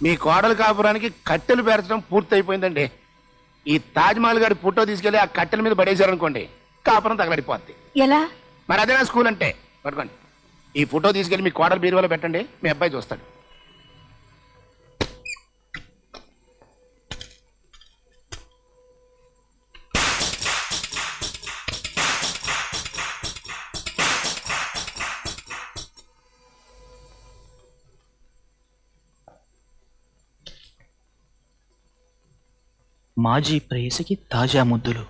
మీ కోడలు కాపురానికి కట్టెలు పేర్చడం పూర్తయిపోయిందండి. ఈ తాజ్మహల్ గారి ఫోటో తీసుకెళ్లి ఆ కట్టెల మీద పడేశారనుకోండి, కాపురం తగలడిపోద్ది. ఎలా? మరి అదేనా స్కూల్ అంటే. పట్టుకోండి, ఈ ఫోటో తీసుకెళ్లి మీ కోడలు బీరువాలో పెట్టండి, మీ అబ్బాయి చూస్తాడు. మాజీ ప్రేయసికి తాజా ముద్దులు.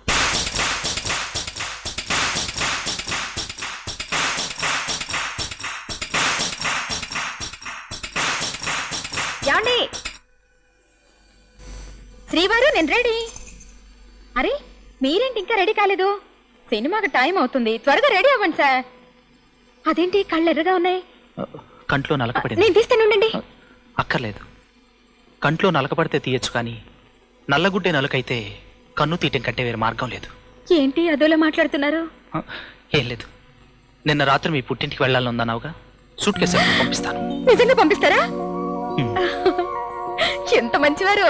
యాండి శ్రీవారు, నేను రెడీ. అరే మీరేంటి ఇంకా రెడీ కాలేదు? సినిమాకి టైం అవుతుంది, త్వరగా రెడీ అవ్వండి సార్. అదేంటి కళ్ళు ఎర్రగా ఉన్నాయి? కంట్లో నలకపడింది. నేను తీస్తానుండండి. అక్కర్లేదు, కంట్లో నలకపడితే తీయచ్చు, కానీ నల్లగుడ్డే నలకైతే కన్ను తీయటం కంటే వేరే మార్గం లేదు. ఏంటి అదోలా మాట్లాడుతున్నారు? ఏం లేదు, నిన్న రాత్రి మీ పుట్టింటికి వెళ్ళాలనుందన్నావుగా, సూట్ కేసు పంపిస్తాను. నిజంగా పంపిస్తారా? ఎంత మంచివారు.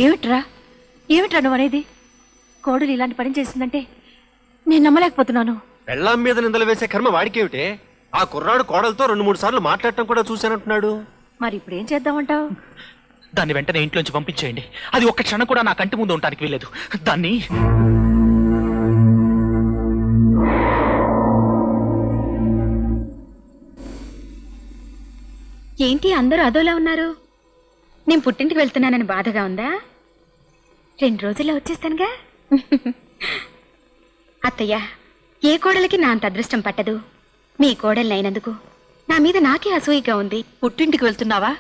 ఏమిట్రా నువ్వు అనేది? కోడలు ఇలాంటి పని చేసిందంటే నేను నమ్మలేకపోతున్నాను. పెళ్ళాం మీద నిందలు వేసే కర్మ వాడికేమిటే? ఆ కుర్రాడు కోడలతో 2-3 సార్లు మాట్లాడటం కూడా చూశానంటున్నాడు. మరి ఇప్పుడు ఏం చేద్దామంటావు? దాన్ని వెంటనే ఇంట్లోంచి పంపించేయండి. అది ఒక్క క్షణం కూడా నా కంటి ముందు ఉండటానికి వీల్లేదు. దాన్ని ఏంటి అందరూ అదోలా ఉన్నారు? నేను పుట్టింటికి వెళ్తున్నానని బాధగా ఉందా? 2 రోజుల్లో వచ్చేస్తానుగా. అత్తయ్య, ఏ కోడలికి నా అంత అదృష్టం పట్టదు. మీ కోడలైనందుకు నా మీద నాకే అసూయగా ఉంది. పుట్టింటికి వెళ్తున్నావా?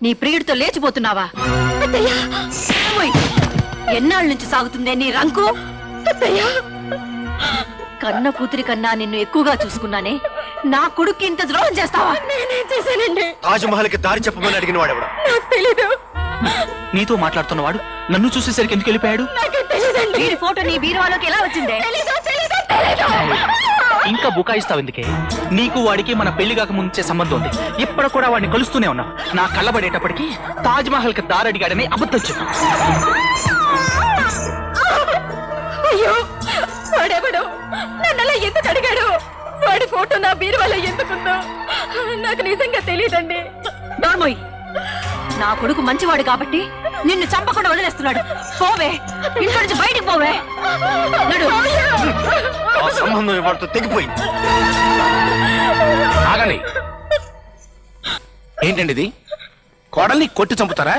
నీ ప్రియుడితో లేచిపోతున్నావా? ఎన్నాళ్ళ నుంచి సాగుతుందే నీ రంకు? కన్న కూతురి కన్నా నిన్ను ఎక్కువగా చూసుకున్నానే, నా కొడుక్కి ఇంత ద్రోహం చేస్తావా? నేనేం చేశానండి? తాజ్మహల్ కి దారి చెప్పమని అడిగిన వాడెవడా? నాకు తెలీదు. నీతో మాట్లాడుతున్నవాడు నన్ను చూసేసరికి ఎందుకు వెళ్ళిపోయాడు? వీడి ఫోటో నీ బీరువాలోకి ఎలా వచ్చిందే? ఇంకా బుకాయిస్తావు ఎందుకే? నీకు వాడికి మన పెళ్లి కాక ముందే సంబంధం ఉంది. ఇప్పుడు కూడా వాడిని కలుస్తూనే ఉన్నావు. నా కళ్ళబడేటప్పటికి తాజ్మహల్ కి దారడిగాడని అబద్ధం చెప్పు. అయ్యో, వాడెవడు? నన్నలా ఎందుకు అడిగాడు? వాడి ఫోటో నా బీరువాలో ఎందుకుందో నాకు నిజంగా తెలియదండి. నార్మోయ్, నా కొడుకు మంచివాడు కాబట్టి నిన్ను చంపకుండా వదిలేస్తున్నాడు. పోవే, ఇంట్లో నుంచి బయటికి పోవే. ఆ సంబంధం వాడితో తెగిపోయింది. ఆగండి, ఏంటండి ఇది? కోడల్ని కొట్టి చంపుతారా?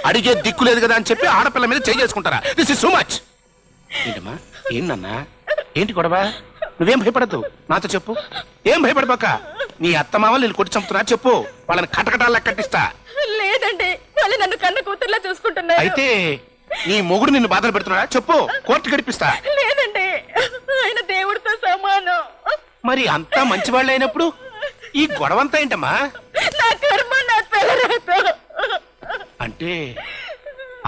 అడిగే దిక్కు లేదు కదా అని చెప్పి ఆడపిల్ల మీద చేయి చేసుకుంటారా? This is so much. ఏంటమ్మా, ఏంటన్నా, ఏంటి గొడవ? నువ్వేం భయపడద్దు, నాతో చెప్పు. ఏం భయపడబాక. నీ అత్తమామలు నేను కొట్టి చంపుతున్నా చెప్పు, వాళ్ళని కటకటాల్లో కట్టిస్తా. లేదండి, వాళ్ళు నన్ను కన్న కూతుర్లా చూసుకుంటున్నారు. అయితే నీ మొగుడు నిన్ను బాధలు పెడుతున్నాడా చెప్పు, కోర్టు గడిపిస్తా. లేదండి, ఆయన దేవుడితో సమానం. మరి అంతా మంచివాళ్ళు అయినప్పుడు ఈ గొడవంతా ఏంటమ్మా? నా కర్మ, నా తలరాత. అంటే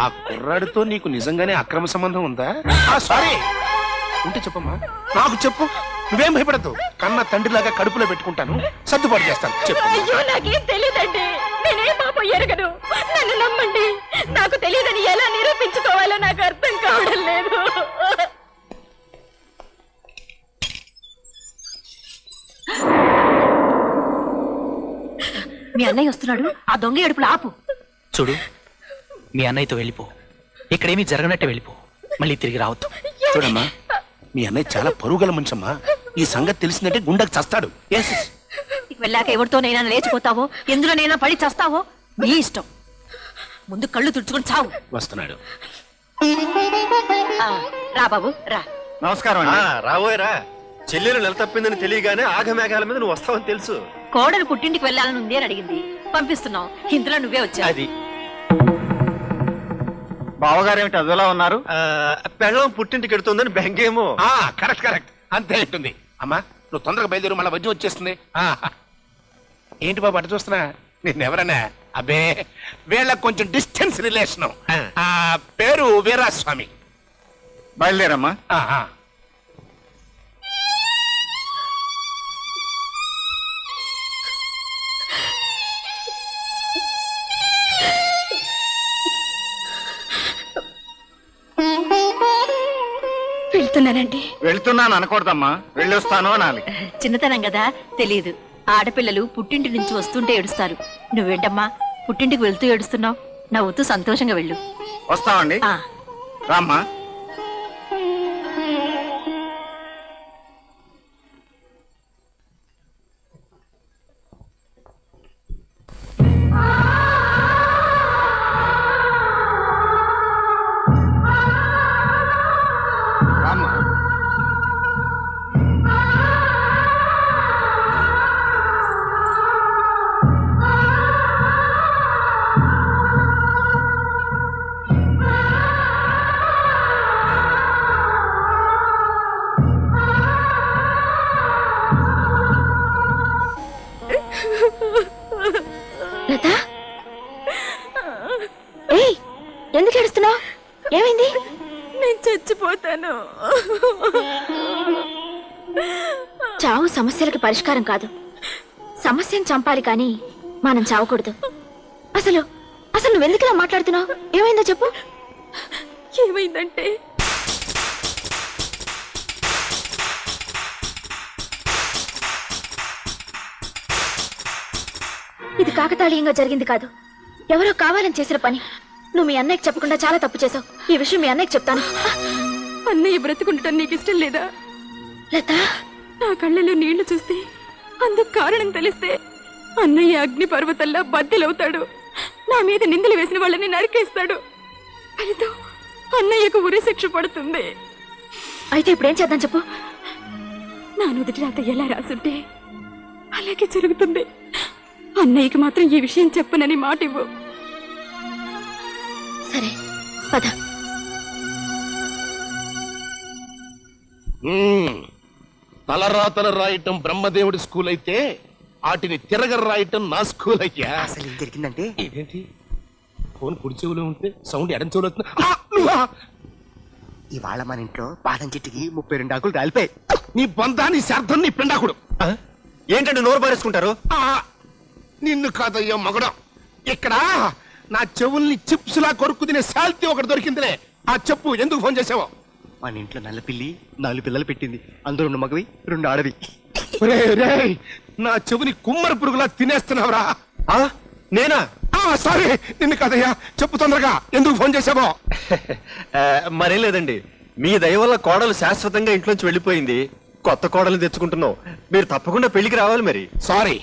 ఆ కుర్రాడితో నీకు నిజంగానే అక్రమ సంబంధం ఉందా? సారీ, ఉంటే చెప్పమ్మా, నాకు చెప్పు. నువ్వేం భయపడద్దు, కన్న తండ్రిలాగా కడుపులో పెట్టుకుంటాను, సర్దుబాటు చేస్తాను. చెప్పు. అయ్యో, నాకేం తెలీదండి, నేనేం పాపం ఎరగను. నన్ను నమ్మండి, నాకు తెలియదని ఎలా నిరూపించుకోవాలో నాకు అర్థం కావడం లేదు. మీ అన్నయ్య వస్తున్నాడు, ఆ దొంగ ఏడుపులు ఆపు. చూడు, మీ అన్నయ్యతో వెళ్ళిపో. ఇక్కడేమీ జరగనట్టే వెళ్ళిపో, మళ్ళీ తిరిగి రావద్దు. చూడమ్మా, మీ అన్నయ్య చాలా పరుగల మనిషమ్మా. ఈ సంగతి తెలిసిందంటే గుండెకి చస్తాడు. వెళ్ళాక ఎవరితోనైనా లేచిపోతావో, ఎందులోనైనా పడి చస్తావో నీ ఇష్టం. ముందు కళ్ళు తుడుచుకొని చావు. వస్తున్నాడు. రా బాబు రా. నమస్కారం. రాబోయరా. చెల్లెలు నెల తప్పిందని తెలియగానే ఆగమేఘాల మీద నువ్వు వస్తావని తెలుసు. కోడలు పుట్టింటికి వెళ్ళాలని ఉంది అని అడిగింది, పంపిస్తున్నావు. ఇందులో నువ్వే వచ్చావు. అది బావగారు ఏమిటి అదోలా ఉన్నారు? పెళ్ళం పుట్టింటికి ఎడుతుందని బెంగేమో. కరెక్ట్ కరెక్ట్, అంతే ఉంటుంది. అమ్మా, నువ్వు తొందరగా బయలుదేరు, మళ్ళీ వజ్జి వచ్చేస్తుంది. ఏంటి బాబు అటు చూస్తున్నా? నిన్నెవరన్నా? అబ్బే, వీళ్ళకి కొంచెం డిస్టెన్స్ రిలేషను. పేరు వీరాస్వామి. బయలుదేరమ్మా. వెళ్తున్నానండి. వెళ్తున్నాను అనకూడదమ్మా, వెళ్ళొస్తాను అనాలి. చిన్నతనం కదా తెలియదు. ఆడపిల్లలు పుట్టింటి నుంచి వస్తుంటే ఏడుస్తారు. నువ్వేంటమ్మా పుట్టింటికి వెళ్తూ ఏడుస్తున్నావు? నవ్వుతూ సంతోషంగా వెళ్ళు. వస్తామండి. ఆ రామ్మా. రామ్మా. లత, ఏయ్, ఎందుకు ఏడుస్తున్నావు? ఏమైంది? నేను చచ్చిపోతాను. చావు సమస్యలకు పరిష్కారం కాదు. సమస్యను చంపాలి కానీ మనం చావకూడదు. అసలు అసలు నువ్వెందుకులా మాట్లాడుతున్నావు? ఏమైందో చెప్పు. ఏమైందంటే ఇది కాకతాళీయంగా జరిగింది కాదు, ఎవరో కావాలని చేసిన పని. నువ్వు మీ అన్నయ్యకి చెప్పకుండా చాలా తప్పు చేసావు. ఈ విషయం మీ అన్నయ్యకి చెప్తాను. అన్నయ్య బ్రతుకుండటం నీకు ఇష్టం లేదా? లత, నా కళ్ళలో నీళ్లు చూస్తే అందుకు కారణం తెలిస్తే అన్నయ్య అగ్ని పర్వతల్లా బద్దెలవుతాడు. నా మీద నిందలు వేసిన వాళ్ళని నరికేస్తాడు. ఫలితం అన్నయ్యకు ఉరి శిక్ష పడుతుంది. అయితే ఇప్పుడేం చేద్దాం చెప్పు. నా నుదుటి రాత ఎలా రాసుంటే అలాగే జరుగుతుంది. అన్నయ్యకి మాత్రం ఈ విషయం చెప్పనని మాట ఇవ్వు. సరే, పద. తలరాతలు రాయటం బ్రహ్మదేవుడి స్కూల్ అయితే వాటిని తిరగ రాయటం నా స్కూల్ అయ్యా. అసలు ఏం జరిగిందంటే, ఇదేంటి ఫోన్ కుడి చెవులో ఉంటే సౌండ్ ఎడం చెవులో వస్తుంది. ఆ, నువ్వా? ఇవాళ మన ఇంట్లో బాదం చెట్టుకి 32 ఆకులు రాలిపోయాయి. నీ బంధాన్ని శార్థం నీ పిండాకుడు. ఏంటంటే నోరు పారేసుకుంటారు? ఆ, నిన్ను కాదయ్యో మగడం. ఇక్కడ నా చెవుల్ని చిప్స్ లా కొరుక్కు తినే శాల్తీ ఒకటి దొరికిందిలే. ఆ చెప్పు, ఎందుకు ఫోన్ చేసావో? మన ఇంట్లో నల్ల పిల్లి 4 పిల్లలు పెట్టింది. అందులో 2 మగవి 2 ఆడవి. నా చెవుని కుమ్మరి పురుగులా తినేస్తున్నావురా. నేనా? సారీ, నిన్ను కాదయ్యా. చెప్పు తొందరగా, ఎందుకు ఫోన్ చేసావో? మరేం లేదండి, మీ దయ వల్ల కోడలు శాశ్వతంగా ఇంట్లోంచి వెళ్ళిపోయింది. కొత్త కోడలు తెచ్చుకుంటున్నాం. మీరు తప్పకుండా పెళ్లికి రావాలి. మరి సారీ,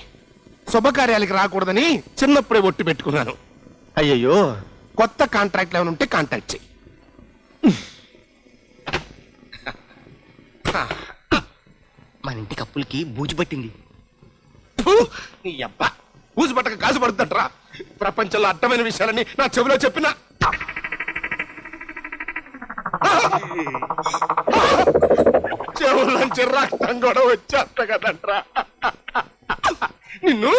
శుభకార్యాలకి రాకూడదని చిన్నప్పుడే ఒట్టు పెట్టుకున్నాను. అయ్యయ్యో, కొత్త కాంట్రాక్ట్ ఏమైనా ఉంటే కాంటాక్ట్ చెయ్యి. మన ఇంటి కప్పులకి బూజు పట్టింది. నీ అబ్బా, ఊసి పట్టక కాసు పడుతుంటరా. ప్రపంచంలో అడ్డమైన విషయాలని నా చెవిలో చెప్పినా చెవులంచి రక్తం కూడా వచ్చేస్తా కదంట్రా. నిన్ను